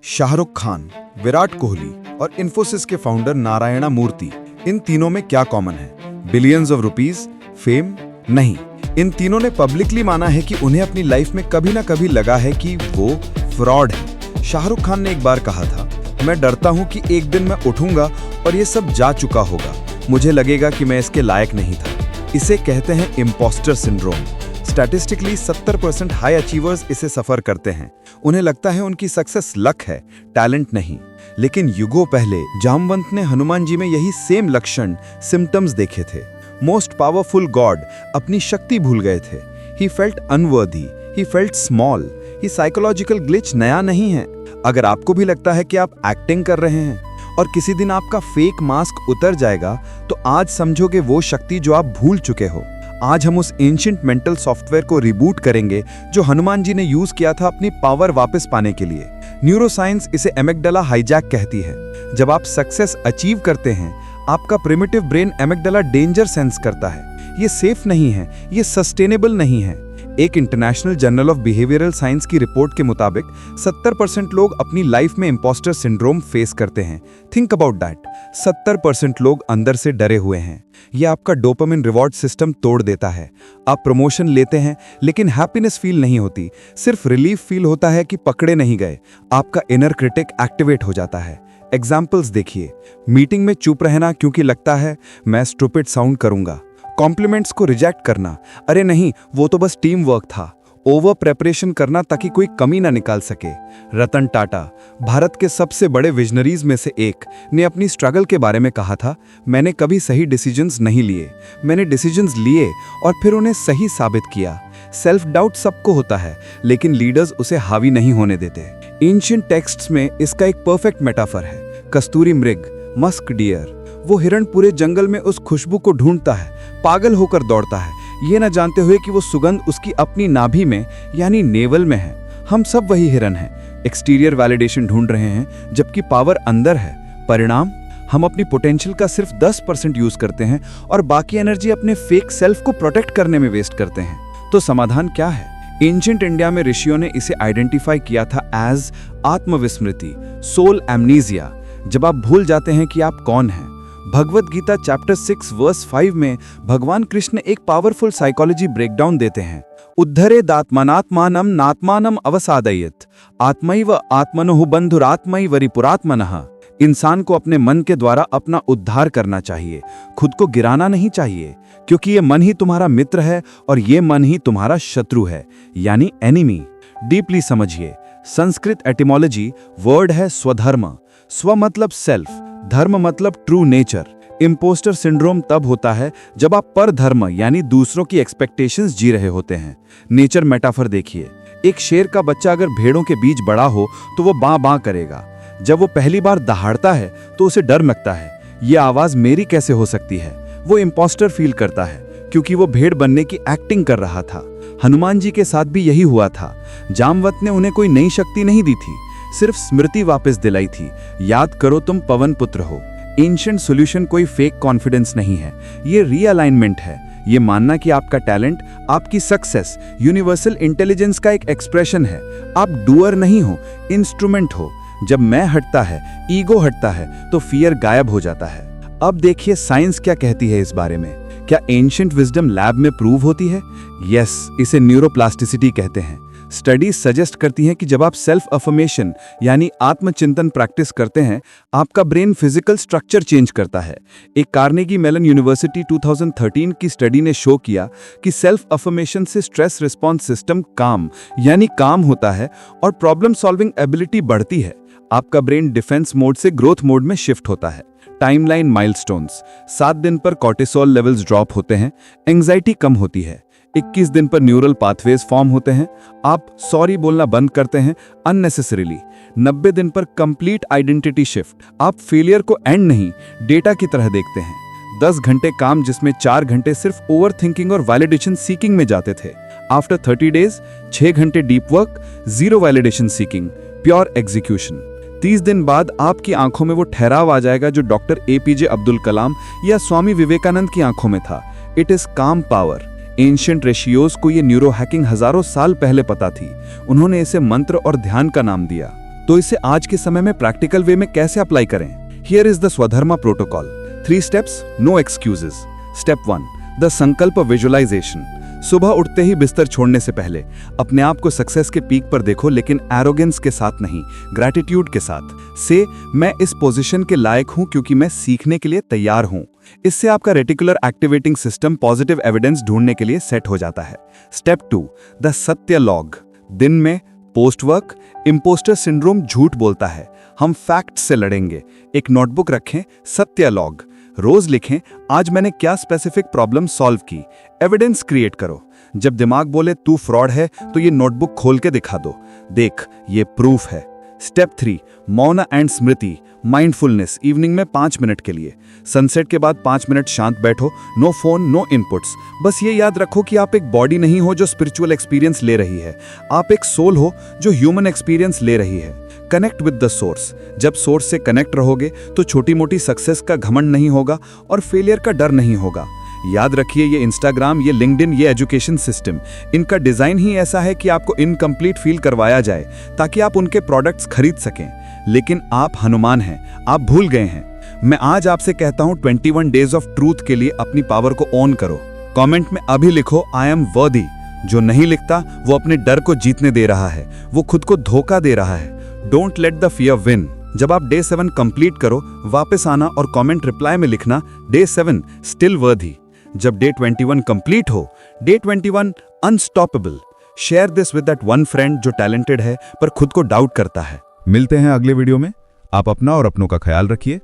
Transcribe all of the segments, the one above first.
शाहरुख खान, विराट कोहली और इन्फोसिस के फाउंडर नारायण मूर्ति, इन तीनों में क्या कॉमन है? Billions of rupees, fame? नहीं। इन तीनों ने पब्लिकली माना है कि उन्हें अपनी लाइफ में कभी ना कभी लगा है कि वो फ्रॉड है। शाहरुख खान ने एक बार कहा था, मैं डरता हूं कि एक दिन मैं उठूंगा और ये सब जा चुका होगा, मुझे लगेगा कि मैं इसके लायक नहीं था। इसे कहते हैं impostor syndrome. Statistically 70% high achievers इसे सफर करते हैं। उन्हें लगता है उनकी सक्सेस लक है, टैलेंट नहीं। लेकिन युगों पहले जामवंत ने हनुमान जी में यही सेम लक्षण, सिम्टम्स देखे थे। मोस्ट पावरफुल गॉड अपनी शक्ति भूल गए थे। He felt unworthy, he felt small. He psychological glitch नया नहीं है। अगर आपको भी लगता है कि आप एक्टिंग कर रहे हैं और किसी दिन आपका फेक मास्क उतर जाएगा, तो आज समझोगे वो शक्ति जो आप भूल चुके हो। आज हम उस एंशिएंट मेंटल सॉफ्टवेयर को रिबूट करेंगे जो हनुमान जी ने यूज किया था अपनी पावर वापस पाने के लिए। न्यूरोसाइंस इसे एमिगडाला हाईजैक कहती है। जब आप सक्सेस अचीव करते हैं, आपका primitive brain amygdala danger sense करता है। ये सेफ नहीं है, ये सस्टेनेबल नहीं है। एक international journal of behavioural science की रिपोर्ट के मुताबिक 70% लोग अपनी लाइफ में इंपोस्टर सिंड्रोम फेस करते हैं। Think about that. 70% लोग अंदर से डरे हुए हैं। यह आपका डोपामिन रिवॉर्ड सिस्टम तोड़ देता है। आप प्रमोशन लेते हैं लेकिन हैप्पीनेस फील नहीं होती, सिर्फ रिलीफ फील होता है कि पकड़े नहीं गए। आपका इनर क्रिटिक एक्टिवेट हो जाता है। एग्जाम्पल्स देखिए। मीटिंग में चुप रहना क्योंकि लगता है मैं स्टूपिड साउंड करूंगा। कॉम्प्लीमेंट्स को रिजेक्ट करना, अरे नहीं वो तो बस टीम वर्क था। ओवर प्रेपरेशन करना ताकि कोई कमी ना निकाल सके। रतन टाटा, भारत के सबसे बड़े विजनरीज में से एक, ने अपनी स्ट्रगल के बारे में कहा था, मैंने कभी सही डिसीजंस नहीं लिए, मैंने डिसीजंस लिए और फिर उन्हें सही साबित किया। सेल्फ डाउट सबको होता है, लेकिन लीडर्स उसे हावी नहीं होने देते। एंशिएंट टेक्स्ट्स में इसका एक परफेक्ट मेटाफर है। कस्तूरी मृग, मस्क डियर। वो हिरण पूरे जंगल में उस खुशबू को ढूंढता है, पागल होकर दौड़ता है, ये न जानते हुए कि वो सुगंध उसकी अपनी नाभि में यानी नेवल में है। हम सब वही हिरण हैं, एक्सटीरियर वैलिडेशन ढूंढ रहे हैं जबकि पावर अंदर है। परिणाम, हम अपनी पोटेंशियल का सिर्फ 10% यूज करते हैं और बाकी एनर्जी अपने फेक सेल्फ को प्रोटेक्ट करने में वेस्ट करते हैं। तो समाधान क्या है? एंशिएंट इंडिया में ऋषियों ने इसे आइडेंटिफाई किया था एज आत्मविस्मृति, सोल एमनीजिया। जब आप भूल जाते हैं कि आप कौन हैं। भगवत गीता चैप्टर 6 वर्स 5 में भगवान कृष्ण एक पावरफुल साइकोलॉजी ब्रेकडाउन देते हैं। उद्धरेदात्मनात्मानं नात्मानं अवसादयेत्, आत्मैव आत्मनोः बन्धुरात्मैव रिपुरात्मनः। इंसान को अपने मन के द्वारा अपना उद्धार करना चाहिए, खुद को गिराना नहीं चाहिए, क्योंकि ये मन ही तुम्हारा मित्र है और ये मन ही तुम्हारा शत्रु है, यानी एनिमी। डीपली समझिए। संस्कृत एटिमोलॉजी वर्ड है स्वधर्म। स्व मतलब सेल्फ, धर्म मतलब ट्रू नेचर। इम्पोस्टर सिंड्रोम तब होता है जब आप पर धर्म यानी दूसरों की एक्सपेक्टेशंस जी रहे होते हैं। नेचर मेटाफर देखिए। एक शेर का बच्चा अगर भेड़ों के बीच बड़ा हो तो वो बां बां करेगा। जब वो पहली बार दहाड़ता है तो उसे डर लगता है, ये आवाज मेरी कैसे हो सकती है। वो इम्पोस्टर फील करता है क्योंकि वो भेड़ बनने की एक्टिंग कर रहा था। हनुमान जी के साथ भी यही हुआ था। जामवंत ने उन्हें कोई नई शक्ति नहीं दी थी, सिर्फ स्मृति वापस दिलाई थी। याद करो तुम पवन पुत्र हो। एंशिएंट सॉल्यूशन कोई फेक कॉन्फिडेंस नहीं है, ये रीअलाइनमेंट है। ये मानना कि आपका टैलेंट, आपकी सक्सेस यूनिवर्सल इंटेलिजेंस का एक एक्सप्रेशन है। आप डूअर नहीं हो, इंस्ट्रूमेंट हो। जब मैं हटता है, ईगो हटता है, तो फियर गायब हो जाता है। अब देखिए साइंस क्या कहती है इस बारे में। क्या एंशिएंट विजडम लैब में प्रूव होती है? यस, इसे न्यूरोप्लास्टिसिटी कहते हैं। स्टडीज सजेस्ट करती हैं कि जब आप सेल्फ अफर्मेशन यानी आत्मचिंतन प्रैक्टिस करते हैं, आपका ब्रेन फिजिकल स्ट्रक्चर चेंज करता है। एक कार्नेगी मेलन यूनिवर्सिटी 2013 की स्टडी ने शो किया कि सेल्फ अफर्मेशन से स्ट्रेस रिस्पॉन्स सिस्टम काम होता है और प्रॉब्लम सॉल्विंग एबिलिटी बढ़ती है। आपका ब्रेन डिफेंस मोड से ग्रोथ मोड में शिफ्ट होता है। Timeline milestones. 7 दिन पर कॉर्टिसोल लेवल्स ड्रॉप होते हैं, एंग्जाइटी कम होती है। 21 दिन पर न्यूरल पाथवेज फॉर्म होते हैं, आप सॉरी बोलना बंद करते हैं अननेसेसरीली। 90 दिन पर कंप्लीट आइडेंटिटी शिफ्ट, आप फेलियर को एंड नहीं डेटा की तरह देखते हैं। 10 घंटे काम जिसमें 4 घंटे सिर्फ ओवर थिंकिंग और वैलिडेशन सीकिंग में जाते थे। आफ्टर 30 डेज 6 घंटे deep work, 0 validation seeking, pure execution. 30 दिन बाद आपकी आंखों में वो ठहराव आ जाएगा जो डॉक्टर APJ अब्दुल कलाम या स्वामी विवेकानंद की आंखों में था। इट इज काम पावर। एंशिएंट ऋषियों को ये न्यूरो हैकिंग हजारों साल पहले पता थी। उन्होंने इसे मंत्र और ध्यान का नाम दिया। तो इसे आज के समय में प्रैक्टिकल वे में कैसे अप्लाई करें? Here is the Swadharma protocol. 3 steps, no excuses. Step 1, the sankalp visualisation. सुबह उठते ही बिस्तर छोड़ने से पहले अपने आप को सक्सेस के पीक पर देखो, लेकिन एरोगेंस के साथ नहीं, ग्रैटिट्यूड के साथ। से मैं इस पोजीशन के लायक हूं क्योंकि मैं सीखने के लिए तैयार हूं। इससे आपका reticular activating system positive evidence ढूंढने के लिए सेट हो जाता है। स्टेप 2, द सत्य लॉग। दिन में पोस्ट वर्क इंपोस्टर सिंड्रोम झूठ बोलता है, हम फैक्ट से लड़ेंगे। एक नोटबुक रखें, सत्य लॉग। रोज लिखें, आज मैंने क्या स्पेसिफिक प्रॉब्लम सॉल्व की। एविडेंस क्रिएट करो। जब दिमाग बोले तू फ्रॉड है तो ये नोटबुक खोल के दिखा दो, देख ये प्रूफ है। स्टेप 3, मौन एंड स्मृति, माइंडफुलनेस। इवनिंग में 5 मिनट के लिए, सनसेट के बाद 5 मिनट शांत बैठो, नो फोन, नो इनपुट्स। बस ये याद रखो कि आप एक बॉडी नहीं हो जो स्पिरिचुअल एक्सपीरियंस ले रही है, आप एक सोल हो जो ह्यूमन एक्सपीरियंस ले रही है। Connect with the source. जब सोर्स से कनेक्ट रहोगे तो छोटी मोटी सक्सेस का घमंड नहीं होगा और फेलियर का डर नहीं होगा। याद रखिए, ये इंस्टाग्राम, ये लिंक्डइन, ये एजुकेशन सिस्टम, इनका डिजाइन ही ऐसा है कि आपको इनकम्प्लीट फील करवाया जाए ताकि आप उनके प्रोडक्ट्स खरीद सकें। लेकिन आप हनुमान हैं, आप भूल गए हैं। मैं आज आपसे कहता हूं 21 डेज ऑफ ट्रूथ के लिए अपनी पावर को ऑन करो। कमेंट में अभी लिखो आई एम वर्दी। जो नहीं लिखता वो अपने डर को जीतने दे रहा है, वो खुद को धोखा दे रहा है। Don't let the fear win. जब आप डे 7 कंप्लीट करो, वापस आना और कमेंट रिप्लाई में लिखना डे 7 स्टिल वर्दी। जब डे 21 कंप्लीट हो, day 21 unstoppable. Share this with that one friend जो टैलेंटेड है पर खुद को डाउट करता है। मिलते हैं अगले वीडियो में। आप अपना और अपनों का ख्याल रखिए।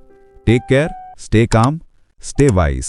Take care, stay calm, stay wise.